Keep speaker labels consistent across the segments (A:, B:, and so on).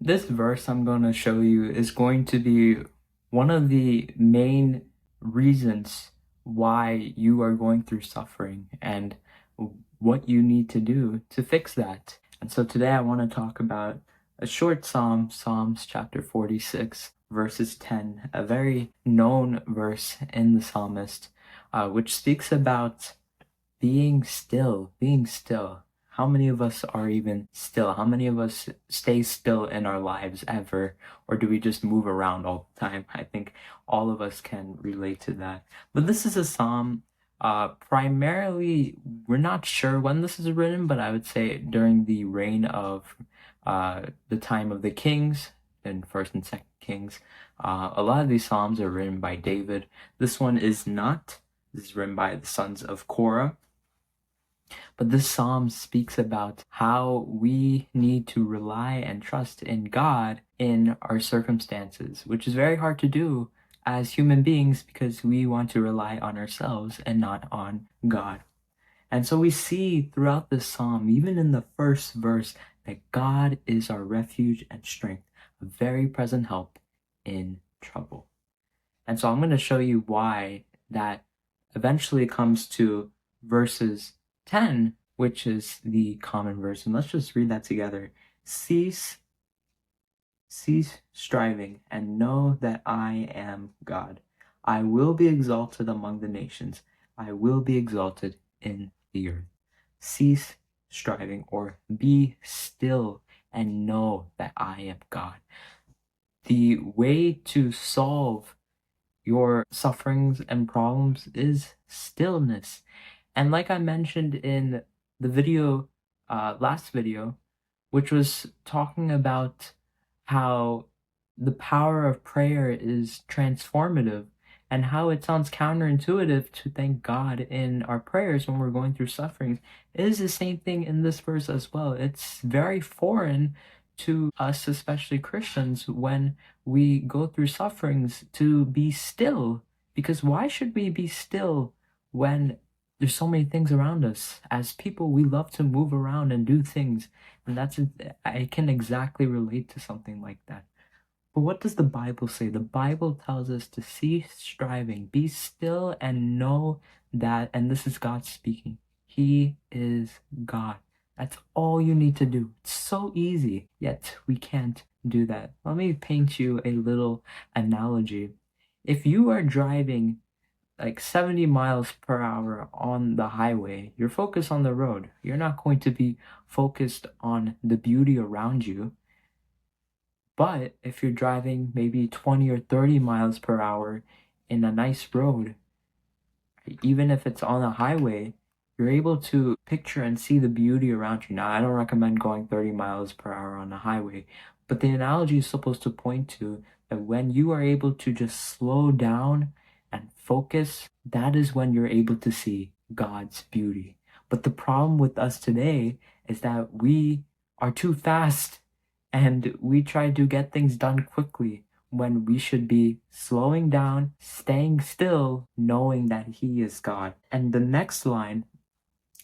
A: This verse I'm going to show you is going to be one of the main reasons why you are going through suffering and what you need to do to fix that. And so today I want to talk about a short psalm, Psalms chapter 46, verses 10, a very known verse in the psalmist, which speaks about being still, being still. How many of us are even still? How many of us stay still in our lives ever? Or do we just move around all the time? I think all of us can relate to that. But this is a psalm, primarily, we're not sure when this is written, but I would say during the reign of the time of the kings in 1st and 2nd Kings. A lot of these psalms are written by David. This one is not. This is written by the sons of Korah. But this psalm speaks about how we need to rely and trust in God in our circumstances, which is very hard to do as human beings because we want to rely on ourselves and not on God. And so we see throughout this psalm, even in the first verse, that God is our refuge and strength, a very present help in trouble. And so I'm going to show you why that eventually comes to verses 10, which is the common verse. And let's just read that together. Cease striving and know that I am God. I will be exalted among the nations. I will be exalted in the earth. Cease striving, or be still and know that I am God. The way to solve your sufferings and problems is stillness. And like I mentioned in the video, last video, which was talking about how the power of prayer is transformative and how it sounds counterintuitive to thank God in our prayers when we're going through sufferings, it is the same thing in this verse as well. It's very foreign to us, especially Christians, when we go through sufferings to be still. Because why should we be still when there's so many things around us? As people, we love to move around and do things. And I can exactly relate to something like that. But what does the Bible say? The Bible tells us to cease striving, be still and know that, and this is God speaking, He is God. That's all you need to do. It's so easy, yet we can't do that. Let me paint you a little analogy. If you are driving like 70 miles per hour on the highway, you're focused on the road. You're not going to be focused on the beauty around you. But if you're driving maybe 20 or 30 miles per hour in a nice road, even if it's on a highway, you're able to picture and see the beauty around you. Now, I don't recommend going 30 miles per hour on a highway, but the analogy is supposed to point to that when you are able to just slow down and focus, that is when you're able to see God's beauty. But the problem with us today is that we are too fast and we try to get things done quickly when we should be slowing down, staying still, knowing that He is God. And the next line,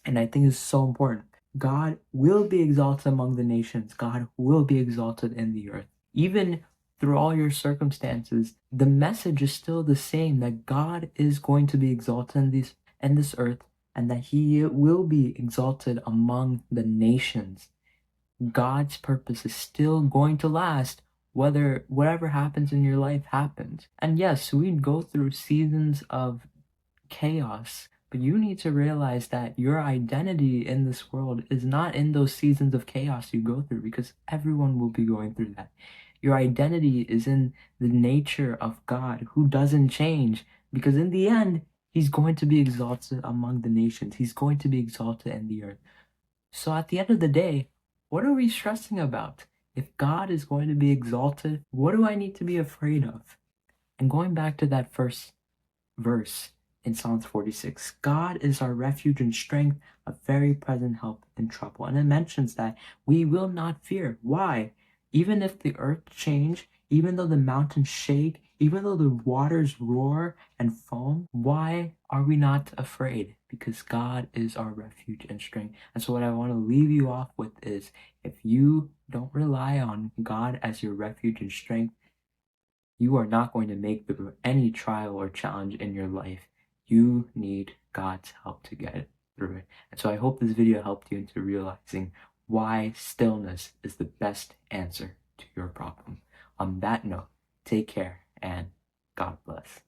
A: and I think is so important, God will be exalted among the nations. God will be exalted in the earth. Even through all your circumstances, the message is still the same, that God is going to be exalted in this earth, and that He will be exalted among the nations. God's purpose is still going to last, whether whatever happens in your life happens. And yes, we go through seasons of chaos, but you need to realize that your identity in this world is not in those seasons of chaos you go through, because everyone will be going through that. Your identity is in the nature of God, who doesn't change, because in the end, He's going to be exalted among the nations. He's going to be exalted in the earth. So at the end of the day, what are we stressing about? If God is going to be exalted, what do I need to be afraid of? And going back to that first verse in Psalms 46, God is our refuge and strength, a very present help in trouble. And it mentions that we will not fear. Why? Even if the earth change, even though the mountains shake, even though the waters roar and foam, why are we not afraid? because God is our refuge and strength. And so what I want to leave you off with is, if you don't rely on God as your refuge and strength, you are not going to make it through any trial or challenge in your life. You need God's help to get through it. And so I hope this video helped you into realizing why stillness is the best answer to your problem. On that note, take care and God bless.